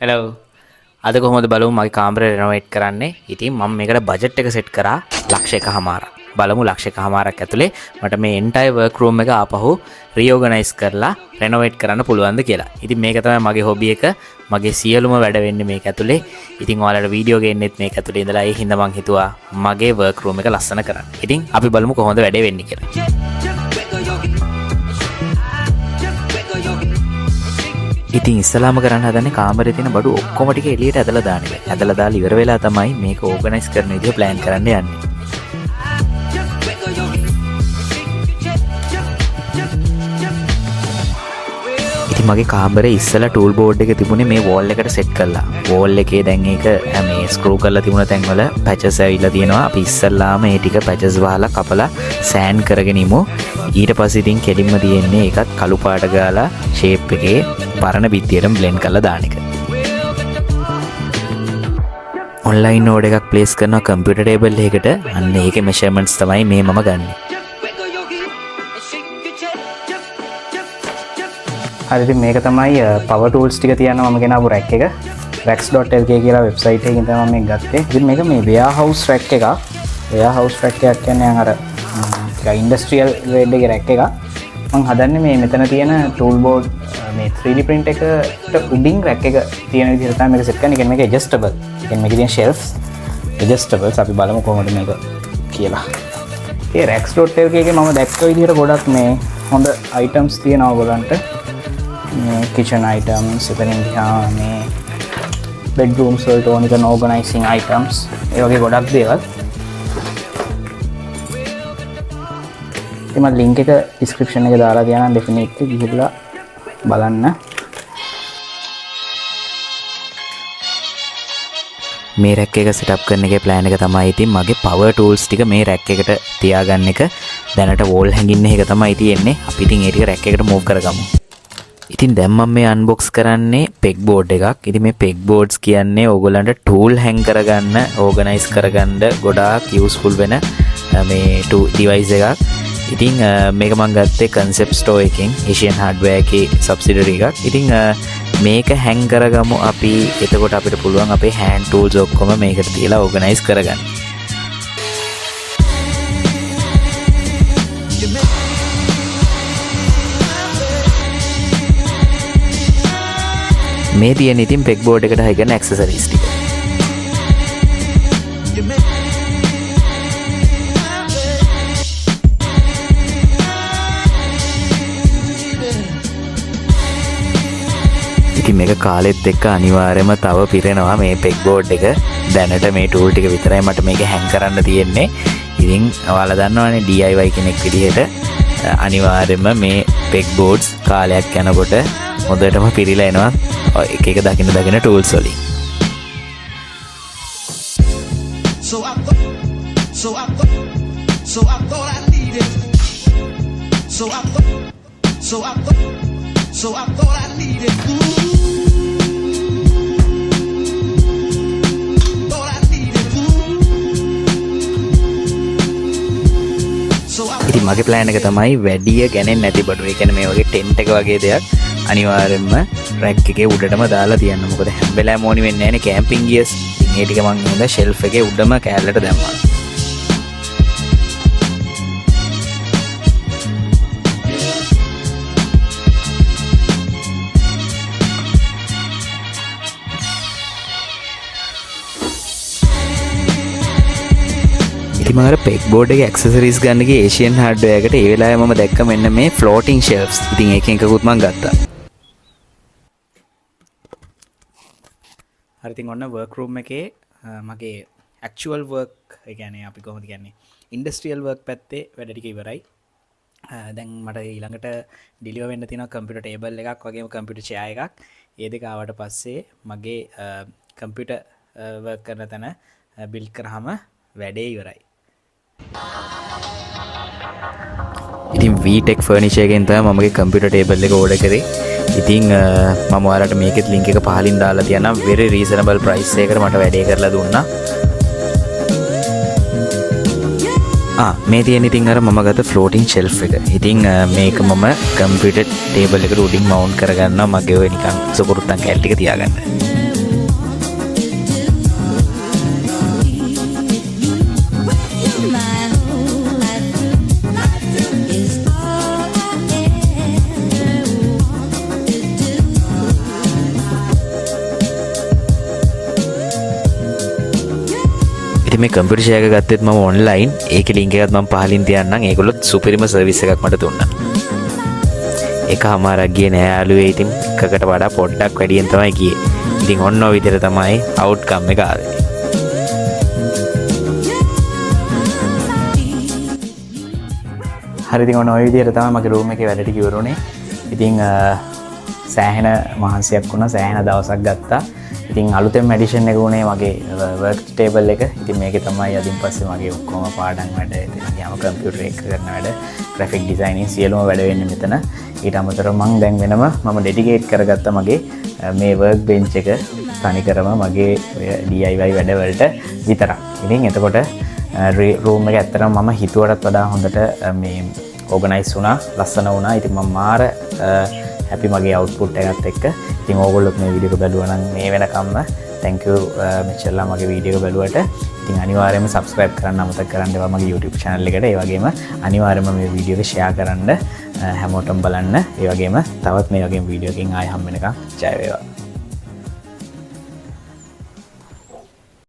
Hello අද කොහොමද බලමු මගේ කාමරය රෙනොවේට් කරන්නේ. ඉතින් මම මේකට බජට් එක සෙට් කරා ලක්ෂයකමාරක්. බලමු ලක්ෂයකමාරක් ඇතුලේ මට මේ එන්ටයර් වර්ක් රූම් එක ආපහු රීઓගනයිස් කරලා රෙනොවේට් කරන්න පුළුවන්ද කියලා. ඉතින් මේක තමයි මගේ හොබි එක. මගේ සියලුම වැඩ වෙන්නේ මේක ඇතුලේ. ඉතින් ඔයාලට වීඩියෝ ගේන්නෙත් මේක ඇතුලේ ඉඳලා ඒ හින්දා මං හිතුවා මගේ වර්ක් රූම් එක ලස්සන කරන්න. ඉතින් අපි බලමු කොහොමද වැඩේ වෙන්නේ කියලා. ඉතින් ඉස්සලාම කරන්න හදන්නේ කාමරේ තියෙන බඩු ඔක්කොම ටික එළියට ඇදලා දාන එක. ඇදලා දාලා ඉවර වෙලා තමයි මේක ඕගනයිස් කරන විදිහ ප්ලෑන් කරන්න යන්නේ. ඉතින් මගේ කාමරේ ඉස්සලා ටූල් බෝඩ් එක තිබුණේ මේ වෝල් එකට සෙට් කරලා. වෝල් එකේ දැන් ඒක මේ ස්ක්‍රූ කරලා තිබුණ තැන්වල පැචස් ඇවිල්ලා තියෙනවා. අපි ඉස්සල්ලාම මේ ටික පැචස් වහලා කපලා සෑන් කරගෙන ඉමු. ඊට පස්සේ ඉතින් කෙලින්ම තියෙන්නේ ඒකත් කළු පාට ගාලා ෂේප් එකේ පරණ බිත්තියටම බ්ලෙන්ඩ් කරලා දාන එක. ඔන්ලයින් නෝඩ් එකක් ප්ලේස් කරනවා කම්පියුටර් ටේබල් එකකට. අන්න ඒකේ මෙෂර්මන්ට්ස් තමයි මේ මම ගන්නෙ. හරි ඉතින් මේක තමයි පවර් ටූල්ස් ටික තියනවා මම ගෙනාවු රැක් එක. racks.lk කියලා වෙබ්සයිට් එකකින් තමයි මම මේක ගත්තේ. ඉතින් මේක මේ warehouse rack එකක්. warehouse rack එකක් කියන්නේ අර ඉන්ඩස්ට්‍රියල් ග්‍රේඩ් එකේ රැක් එකක්. මම හදන්නේ මේ මෙතන තියෙන ටූල් බෝඩ් මේ 3D print එකට උඩින් රැක් එක තියෙන විදිහට තමයි මේක සෙට් කරන්නේ. කියන්නේ මේක adjustable. කියන්නේ මේකේ තියෙන shelves adjustables. අපි බලමු කොහොමද මේක කියලා. ඒ racks.lk එකේ මම දැක්ක විදිහට ගොඩක් මේ හොඳ items තියෙනවා ඔයගලන්ට. මේ kitchen items, එතනින් ගියා මේ bedrooms වලට ඕන කරන organizing items. ඒ වගේ ගොඩක් දේවල්. මම ලින්ක් එක ඩිස්ක්‍රිප්ෂන් එකේ දාලා තියනවා ඩෙෆිනිට්ලි ගිහිල්ලා බලන්න. මේ රැක් එක සෙටප් කරන එකේ ප්ලෑන් එක තමයි ඉතින් මගේ පවර් ටූල්ස් ටික මේ රැක් එකට තියාගන්න එක. දැනට වෝල් හැංගින්න එක තමයි තියෙන්නේ. අපි ඉතින් ඒ ටික රැක් එකට මූව් කරගමු. ඉතින් දැන් මම මේ අන්බොක්ස් කරන්නේ පෙග් බෝඩ් එකක්. ඉතින් මේ පෙග් බෝඩ්ස් කියන්නේ ඕගොල්ලන්ට ටූල් හැංග කරගන්න, ඕගනයිස් කරගන්න ගොඩාක් යූස්ෆුල් වෙන මේ ඩිවයිස් එකක්. ඉතින් මේක මං ගත්තේ කන්සෙප්ට් ස්ටෝ එකෙන්, ඒෂියන් හાર્ඩ්වෙයාර් එකේ සබ්සිඩරි එකක්. ඉතින් මේක හැංග කරගමු අපි. එතකොට අපිට පුළුවන් අපේ හෑන්ඩ් ටූල්ස් ඔක්කොම මේකට තියලා ඕගනයිස් කරගන්න. මේ තියෙන ඉතින් පෙග් බෝඩ් එකට හයි කරන ඇක්සසරිස් ටික. ඉතින් මේක කාලෙත් එක්ක අනිවාර්යයෙන්ම තව පිරෙනවා මේ පෙග් බෝඩ් එක. දැනට මේ ටූල් ටික විතරයි මට මේක හැංග කරන්න තියෙන්නේ. ඉතින් ඔයාලා දන්නවනේ DIY කෙනෙක් විදිහට අනිවාර්යයෙන්ම මේ පෙග් බෝඩ්ස් කාලයක් යනකොට හොඳටම පිරීලා එනවා එක එක දකින්න ටූල්ස් වලින්. ඉතින් මගේ ප්ලෑන් එක තමයි වැඩිය ගැනෙන්නේ නැති බඩු. ඒ කියන්නේ මේ වගේ ටෙන්ට් එක වගේ දෙයක් අනිවාර්යෙන්ම රැක් එකේ උඩටම දාලා තියන්න. මොකද හැම වෙලාවෙම ඕනි වෙන්නේ නැහැනේ කැම්පින් ගියර්ස්. ඉතින් ඒ ටික මම නේද ෂෙල්ෆ් එකේ උඩම කෑල්ලට දැම්මා. ඉතින් මම අර පෙග් බෝඩ් එකේ ඇක්සසරිස් ගන්න ගියේ ඒෂියන් හાર્ඩ්වෙයාර් එකට. ඒ වෙලාවේ මම දැක්ක මෙන්න මේ ෆ්ලෝටිං ෂෙල්ෆ්ස්. ඉතින් ඒකෙන් එකකුත් මම ගත්තා. හරි ඉතින් ඔන්න වර්ක් රූම් එකේ මගේ ඇක්චුවල් වර්ක්, ඒ කියන්නේ අපි කොහොමද කියන්නේ ඉන්ඩස්ට්‍රියල් වර්ක් පැත්තේ වැඩ ටික ඉවරයි. දැන් මට ඊළඟට ඩිලිවර් වෙන්න තියෙනවා කම්පියුටර් ටේබල් එකක් වගේම කම්පියුටර් චෙයා එකක්. ඒ දෙක ආවට පස්සේ මගේ කම්පියුටර් වර්ක් කරන තැන බිල්ඩ් කරාම වැඩේ ඉවරයි. ඉතින් VTech ෆර්නිචර් එකෙන් තමයි මමගේ කම්පියුටර් ටේබල් එක ඕඩර් කරේ. ඉතින් මම ඔයාලට මේකෙත් ලින්ක් එක පහලින් දාලා තියන්නම්. very reasonable price එකකට මට වැඩේ කරලා දුන්නා. මේ තියෙන ඉතින් අර මම ගත්ත ෆ්ලෝටිං ෂෙල්ෆ් එක. ඉතින් මේක මම කම්පියුටර් ටේබල් එකට උඩින් මවුන්ට් කරගන්නවා මගේ ඔය නිකන් සුකුරුත්තන් කැල් ටික තියාගන්න. ඉතින් මේ කම්පියුටර් ෂෙයා එක ගත්තෙත් මම ඔන්ලයින්. ඒකේ ලින්ක් එකත් මම පහලින් තියන්නම්. ඒගොල්ලොත් සුපිරිම සර්විස් එකක් මට දුන්නා. එකමාරක් ගියේ නෑ යාළුවේ. ඉතින් එකකට වඩා පොඩ්ඩක් වැඩියෙන් තමයි ගියේ. ඉතින් ඔන්න ඔය විදිහට තමයි අවුට්කම් එක ආවේ. හරි, ඉතින් ඔන්න ඔය විදිහට තමයි මගේ රූම් එකේ වැඩ ටික ඉවරුනේ. ඉතින් සෑහෙන මහන්සියක් වුණා, සෑහෙන දවසක් ගත්තා. ඉතින් අලුතෙන් ඇඩිෂන් එක වුණේ මගේ වර්ක් ටේබල් එක. ඉතින් මේකේ තමයි අදින් පස්සේ මගේ ඔක්කොම පාඩම් වැඩ, ඉතින් යාම කම්පියුටර් එක කරන වැඩ, ග්‍රැෆික් ඩිසයිනින් සියලුම වැඩ වෙන්නේ මෙතන. ඊට අමතරව මම දැන් වෙනම මම ඩෙඩිකේට් කරගත්තා මගේ මේ වර්ක් බෙන්ච් එක තනිකරම මගේ DIY වැඩ වලට විතරක්. ඉතින් එතකොට රූම් එක ඇත්තටම මම හිතුවටත් වඩා හොඳට මේ ඕගනයිස් වුණා, ලස්සන වුණා. ඉතින් මම මාර හැපි මගේ අවුට්පුට් එකත් එක්ක. ඉතින් ඕගොල්ලොත් මේ වීඩියෝ එක බැලුවා නම් මේ වෙනකම්ම thank you මෙච්චරලා මගේ වීඩියෝ එක බැලුවට. ඉතින් අනිවාර්යයෙන්ම subscribe කරන්න අමතක කරන්න එපා මගේ YouTube channel එකට. ඒ වගේම අනිවාර්යයෙන්ම මේ වීඩියෝ එක share කරන්න, හැමෝටම බලන්න. ඒ වගේම තවත් මේ වගේ වීඩියෝ එකකින් ආයෙ හම්බ වෙනකම් ජය වේවා.